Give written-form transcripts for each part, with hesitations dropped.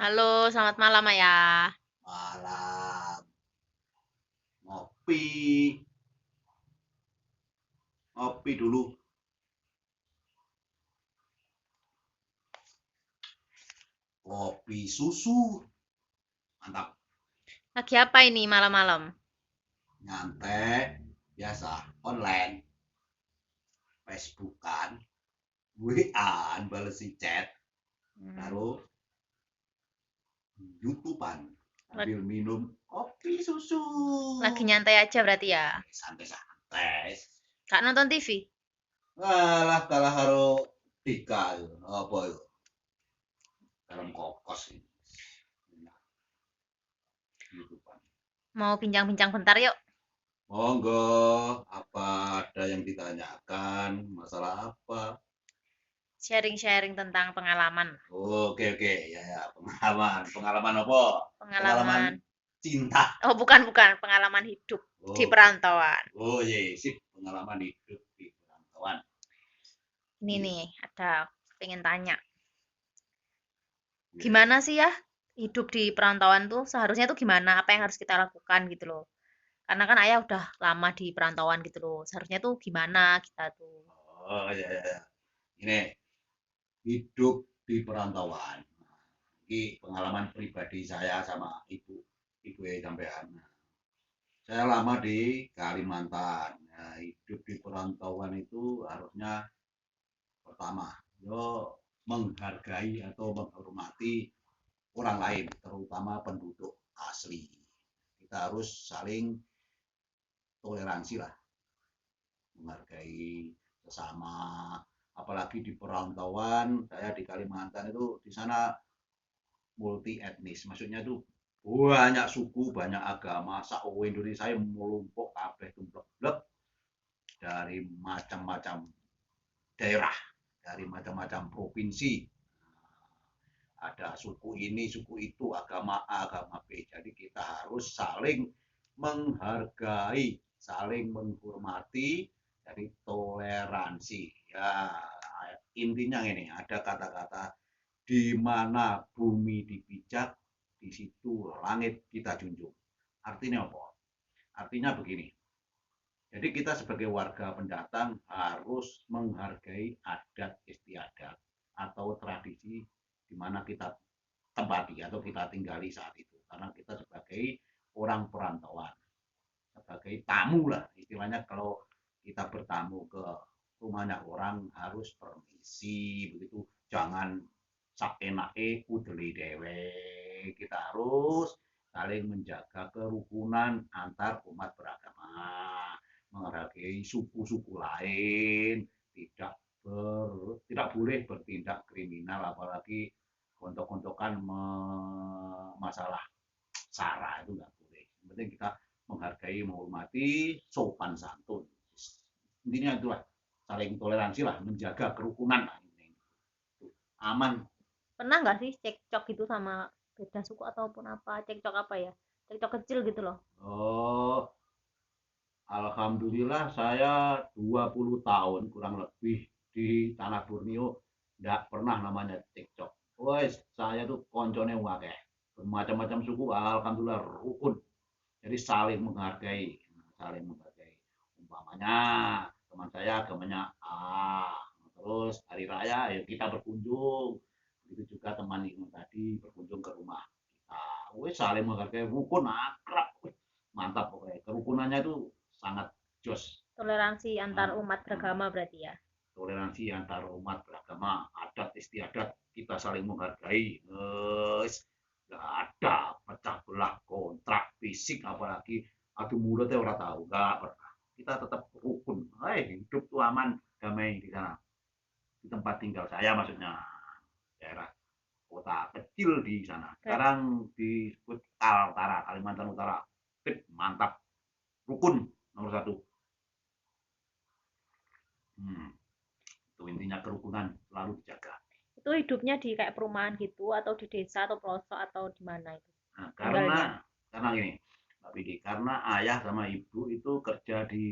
Halo, selamat malam Ayah. Malam, ngopi, ngopi dulu, kopi susu, mantap, Lagi apa ini malam-malam? nyantai, biasa, online, Facebookan, WA-an, balesi chat, Hmm, taruh YouTubean, lag- sambil minum kopi susu. Lagi nyantai aja berarti ya. Santai-santai. Kak nonton TV? Alah, kalah haro Dika, apa itu, dalam kokos ini, YouTubean. Mau bincang-bincang bentar yuk. Monggo, apa ada yang ditanyakan? Masalah apa? Sharing-sharing tentang pengalaman. Oke oke, ya ya, pengalaman. Pengalaman apa? Pengalaman Pengalaman. cinta. Oh, bukan. Pengalaman hidup di Oke. perantauan. Oh iya, sip, pengalaman hidup di perantauan. Ini Iya, nih, ada pengen tanya. iya, iya. Gimana sih ya hidup di perantauan tuh seharusnya tuh gimana? Apa yang harus kita lakukan gitu loh. Karena kan ayah udah lama di perantauan gitu loh. Seharusnya tuh gimana kita tuh. Oh iya, iya, iya. Ini hidup di perantauan. Ini pengalaman pribadi saya sama ibu, ibu ya sampean. Saya lama di Kalimantan. Nah, hidup di perantauan itu harusnya pertama, yo menghargai atau menghormati orang lain, terutama penduduk asli. Kita harus saling toleransi lah, menghargai sesama. Apalagi di perantauan, saya di Kalimantan itu di sana multi etnis, maksudnya itu banyak suku, banyak agama. Sauwe Indonesia melumpuk kabeh tumplek dari macam-macam daerah, dari macam-macam provinsi. Ada suku ini, suku itu, agama A, agama B. Jadi kita harus saling menghargai, saling menghormati, dari toleransi. Ya, intinya ini ada kata-kata di mana bumi dipijak, di situ langit kita junjung. Artinya apa? Artinya begini. Jadi kita sebagai warga pendatang harus menghargai adat istiadat atau tradisi di mana kita tempati atau kita tinggali saat itu. Karena kita sebagai orang perantauan, sebagai tamu lah istilahnya, kalau kita bertamu ke rumahnya orang harus permisi begitu, jangan sak enake kudeli dewe. Kita harus saling menjaga kerukunan antar umat beragama, menghargai suku-suku lain, tidak boleh bertindak kriminal, apalagi kontok-kontokan masalah sara itu nggak boleh. Yang penting kita menghargai, menghormati, sopan santun. Intinya itulah, saling toleransi lah, menjaga kerukunan lah. Aman. Pernah nggak sih cekcok gitu sama beda suku ataupun apa? Cekcok apa ya? Cekcok kecil gitu loh. Oh, alhamdulillah saya 20 tahun kurang lebih di tanah Borneo nggak pernah namanya cekcok. Wes, saya tuh koncone wakeh. Bermacam-macam suku, alhamdulillah rukun. Jadi saling menghargai, saling menghargai. Umpamanya teman saya agamanya A, terus hari raya ya kita berkunjung. Begitu juga teman itu tadi berkunjung ke rumah kita. Wes saling menghargai, rukun, akrab. Mantap pokoknya. Kerukunannya itu sangat jos. Toleransi antar Nah, umat nah, beragama berarti ya. toleransi antar umat beragama, adat istiadat kita saling menghargai. Nggak ada pecah belah, kontrak fisik, apalagi adu mulut ya orang tahu, nggak pernah. Kita tetap rukun. Hidup tuh aman, damai di sana. Di tempat tinggal saya maksudnya, daerah kota kecil di sana. Ber- Sekarang disebut Kaltara, Kalimantan Utara. Mantap, rukun nomor satu. Hmm, itu intinya, kerukunan selalu dijaga. Itu hidupnya di kayak perumahan gitu atau di desa atau pelosok atau di mana itu Nah, tinggalnya? karena gini, Mbak Pidi, karena ayah sama ibu itu kerja di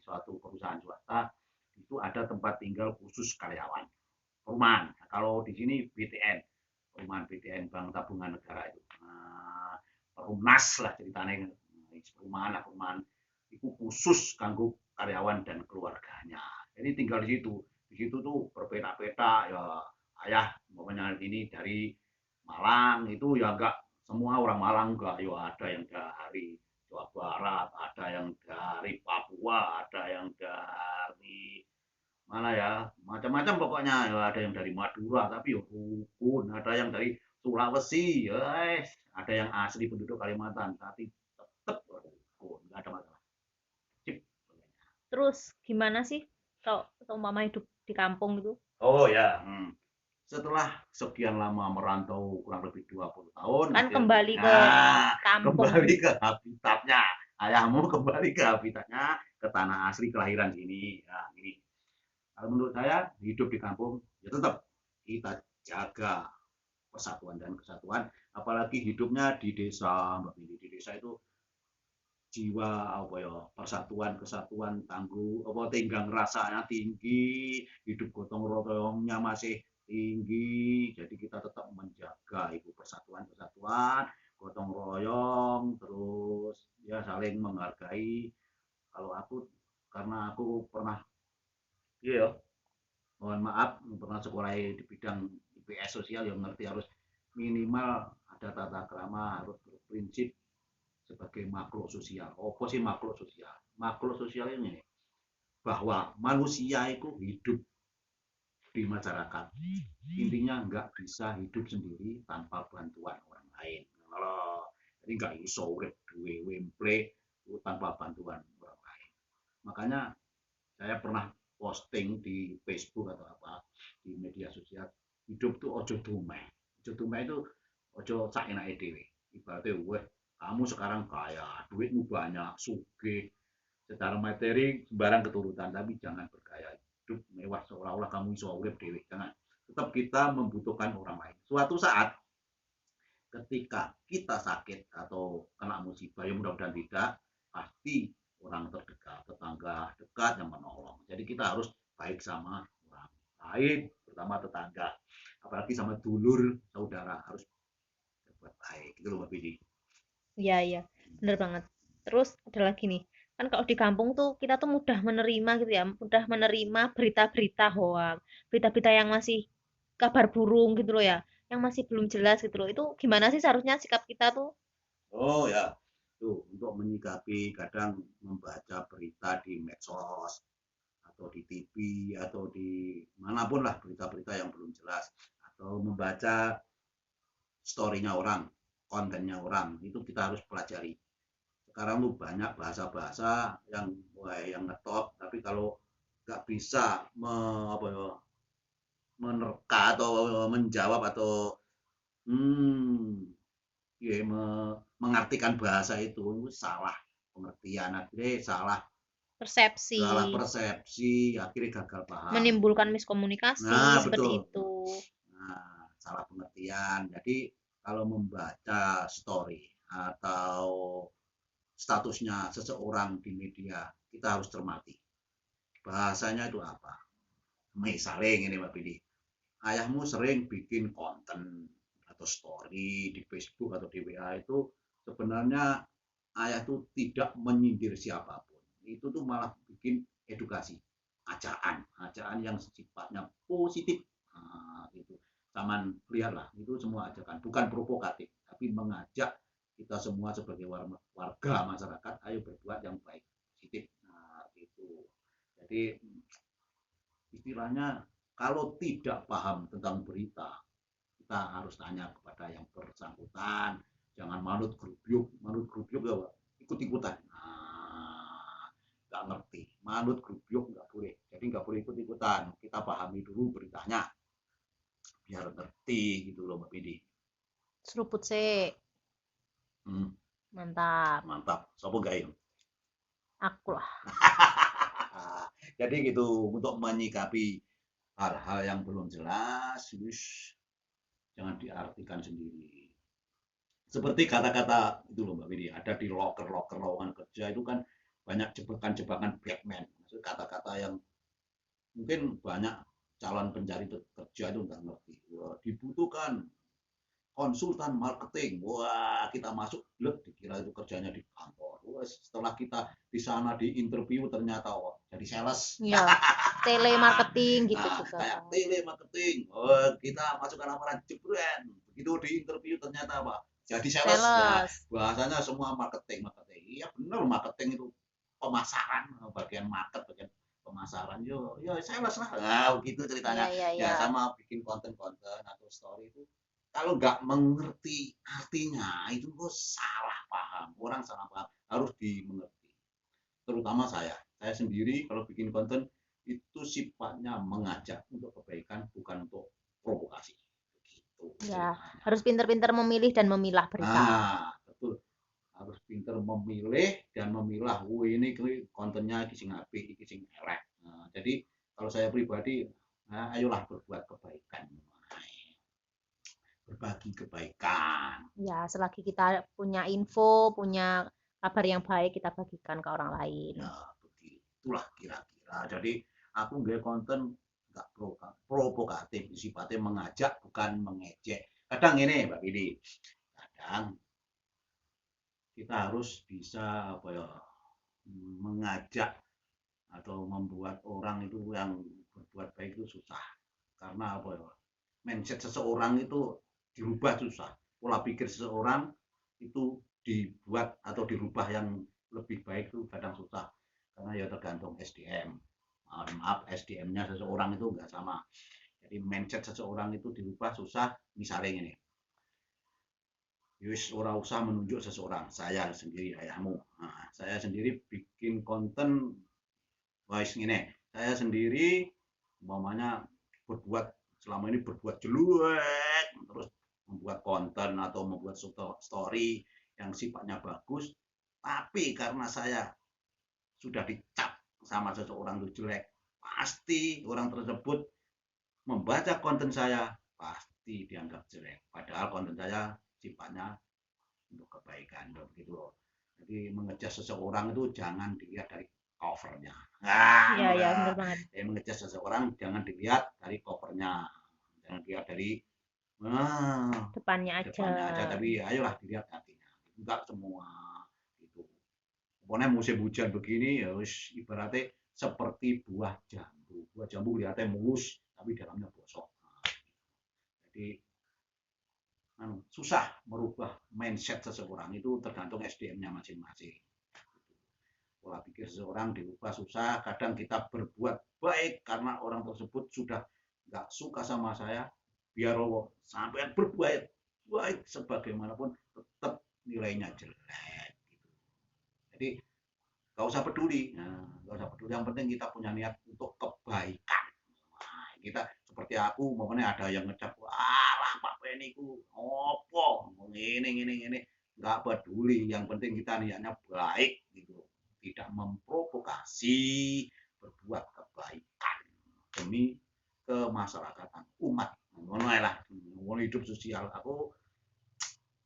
suatu perusahaan swasta, itu ada tempat tinggal khusus karyawan, perumahan. Nah, kalau di sini BTN. perumahan BTN Bank Tabungan Negara itu. Perumnas lah ceritanya, perumahan lah perumahan itu khusus kanggo karyawan dan keluarganya. Jadi tinggal di situ tuh berpeta-peta ya ayah umpamanya ini dari Malang itu ya enggak semua orang Malang enggak, ya ada yang dari Jawa Barat, ada yang dari Papua, ada yang dari mana ya macam-macam pokoknya ya ada yang dari Madura tapi ya rukun, ada yang dari Sulawesi ya ada yang asli penduduk Kalimantan tapi tetap rukun nggak ada masalah. Cip. Terus gimana sih kalau seumpama hidup di kampung gitu? Oh ya, setelah sekian lama merantau kurang lebih 20 tahun Kan kembali ke akhirnya kampung. kembali ke habitatnya, ayahmu kembali ke habitatnya, ke tanah asli kelahiran sini ya ini. Kalau menurut saya hidup di kampung ya tetap kita jaga persatuan dan kesatuan, apalagi hidupnya di desa, Mbak Windy. Di desa itu jiwa apa ya persatuan kesatuan tangguh apa tinggang rasanya tinggi, hidup gotong royongnya masih tinggi, jadi kita tetap menjaga itu persatuan kesatuan, gotong royong, terus ya saling menghargai. Kalau aku karena aku pernah iya ya, mohon maaf pernah sekolah di bidang IPS sosial yang ngerti harus minimal ada tata krama, harus berprinsip sebagai makhluk sosial. Apa sih makhluk sosial? Makhluk sosial ini bahwa manusia itu hidup di masyarakat. Intinya nggak bisa hidup sendiri tanpa bantuan orang lain. Kalau jadi nggak iso urip duwe wemple tanpa bantuan orang lain. Makanya saya pernah posting di Facebook atau apa di media sosial, hidup tuh ojo dumeh. Ojo dumeh itu ojo sak enake dhewe. Ibaratnya weh kamu sekarang kaya, duitmu banyak, sugih, secara materi sembarang keturutan, tapi jangan bergaya hidup mewah seolah-olah kamu bisa urip dhewe. Jangan. Tetap kita membutuhkan orang lain. Suatu saat ketika kita sakit atau kena musibah, yang mudah-mudahan tidak, pasti orang terdekat, tetangga dekat yang menolong. Jadi kita harus baik sama orang lain, terutama tetangga. Apalagi sama dulur, saudara harus berbuat baik. Itu loh Mbak Bidi. Iya, iya, bener banget. Terus ada lagi nih, kan kalau di kampung tuh kita tuh mudah menerima gitu ya, mudah menerima berita-berita hoax, berita-berita yang masih kabar burung gitu loh ya, yang masih belum jelas gitu loh. Itu gimana sih seharusnya sikap kita tuh? Oh ya, tuh untuk menyikapi kadang membaca berita di medsos atau di TV atau di manapun lah berita-berita yang belum jelas atau membaca story-nya orang, kontennya orang itu kita harus pelajari. Sekarang tuh banyak bahasa-bahasa yang yang ngetop, tapi kalau nggak bisa apa ya, menerka atau menjawab atau hmm, ya, mengartikan bahasa itu salah pengertian, akhirnya salah Persepsi, salah persepsi, akhirnya gagal paham. menimbulkan miskomunikasi, Nah, seperti betul. itu. Nah, salah pengertian. Jadi kalau membaca story atau statusnya seseorang di media, kita harus cermati. Bahasanya itu apa? Misalnya ini Mbak Bidi, ayahmu sering bikin konten atau story di Facebook atau di WA itu sebenarnya ayah itu tidak menyindir siapapun. Itu tuh malah bikin edukasi, ajaan yang sifatnya positif. Nah, itu taman lihatlah itu semua ajakan, bukan provokatif, tapi mengajak kita semua sebagai warga masyarakat, ayo berbuat yang baik, positif. Nah, itu. Jadi istilahnya kalau tidak paham tentang berita, kita harus tanya kepada yang bersangkutan, jangan manut grubyuk ya ikut-ikutan. Nah, nggak ngerti, manut grubyuk nggak boleh. Jadi nggak boleh ikut-ikutan. Kita pahami dulu beritanya, biar ngerti gitu loh Mbak Pidi. Seruput sih, Hmm, mantap. mantap. Sopo gayo. Aku lah. Jadi gitu untuk menyikapi hal-hal yang belum jelas, jangan diartikan sendiri. Seperti kata-kata itu loh Mbak Widi, ada di loker-loker lowongan kerja itu kan banyak jebakan-jebakan Batman. Maksudnya kata-kata yang mungkin banyak calon pencari kerja itu nggak ngerti. Wah, dibutuhkan konsultan marketing. Wah, kita masuk, loh, dikira itu kerjanya di kantor. Wah, setelah kita di sana di interview ternyata jadi sales. Ya, telemarketing gitu Nah, juga kayak kan. telemarketing. Oh, kita masukkan lamaran jebret. Begitu di interview ternyata apa? Jadi sales. Ya, Sales. bahasanya semua marketing, marketing. Iya benar, marketing itu pemasaran, bagian market, bagian pemasaran. Yo sales lah. Nah, begitu Iya, ceritanya. iya, Ya iya. sama bikin konten-konten atau story itu kalau nggak mengerti artinya itu kok salah paham. Orang salah paham, harus dimengerti. Terutama saya sendiri kalau bikin konten itu sifatnya mengajak untuk kebaikan, bukan untuk provokasi. Begitu Ya, ceritanya. harus pinter-pinter memilih dan memilah berita. Nah, betul. Harus pinter memilih dan memilah. Ini kontennya iki sing apik, iki sing elek. Nah, jadi kalau saya pribadi, nah, ayolah berbuat kebaikan. Berbagi kebaikan. Ya, selagi kita punya info, punya kabar yang baik, kita bagikan ke orang lain. Ya, begitulah kira-kira. Jadi aku nggak konten nggak provokatif, sifatnya mengajak bukan mengejek. Kadang ini Mbak Widi, kadang kita harus bisa apa ya, mengajak atau membuat orang itu yang berbuat baik itu susah. Karena apa ya, mindset seseorang itu dirubah susah. Pola pikir seseorang itu dibuat atau dirubah yang lebih baik itu kadang susah. Karena ya tergantung SDM. Maaf, SDM-nya seseorang itu enggak sama. Jadi mindset seseorang itu dirubah susah. Misalnya ini, yus ora usah menunjuk seseorang. Saya sendiri ayahmu. Nah, saya sendiri bikin konten wise ini. Saya sendiri umpamanya berbuat selama ini berbuat jelek, terus membuat konten atau membuat story yang sifatnya bagus, tapi karena saya sudah dicap sama seseorang itu jelek, pasti orang tersebut membaca konten saya pasti dianggap jelek. Padahal konten saya sifatnya untuk kebaikan, begitu loh. Jadi mengejar seseorang itu jangan dilihat dari covernya. Iya, iya, Nah, benar banget. mengejar seseorang jangan dilihat dari covernya, jangan dilihat dari Depannya aja. depannya aja, tapi ayolah dilihat hatinya. Enggak semua itu. Pokoknya musim hujan begini ya ibaratnya seperti buah jambu. Buah jambu kelihatannya mulus tapi dalamnya bosok. Nah, jadi susah merubah mindset seseorang itu tergantung SDM-nya masing-masing. Pola pikir seseorang dirubah susah. Kadang kita berbuat baik karena orang tersebut sudah nggak suka sama saya. Biar sampai berbuat baik sebagaimanapun tetap nilainya jelek. Jadi nggak usah peduli, nggak usah peduli. Yang penting kita punya niat untuk kebaikan. Nah, kita seperti aku, momennya ada yang ngecap, wah Pak Penny ku, opo, ini, nggak peduli. Yang penting kita niatnya baik, gitu, tidak memprovokasi, berbuat kebaikan demi kemasyarakatan umat. Ngono lah, ngono hidup sosial. Aku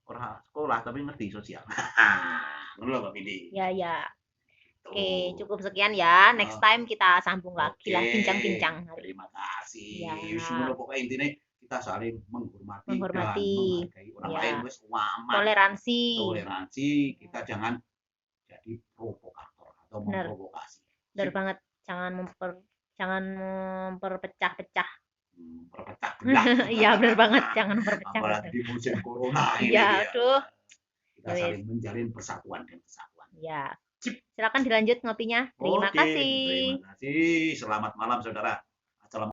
orang sekolah tapi ngerti sosial. Ngono lho Pak Pidi. Ya, ya. Oke, Tuh. cukup sekian ya. Next Oh, time kita sambung lagi oke, lah bincang-bincang hari terima ini. Ya, kasih. Ngono pokoknya intinya kita saling menghormati dan menghormati. menghargai orang lain. Ya, Wes aman. toleransi. Toleransi, kita jangan jadi provokator atau Benar, memprovokasi. benar Sip. banget. Jangan memperpecah-pecah. Berpecah belah. Iya, benar banget. Jangan memperpecah Apalagi belah. di musim corona ini Iya, ya. aduh. Kita Ya wes. saling menjalin persatuan dan kesatuan. Ya. Sip. Silakan dilanjut ngopinya. Terima Oke, terima kasih. kasih. Selamat malam, saudara.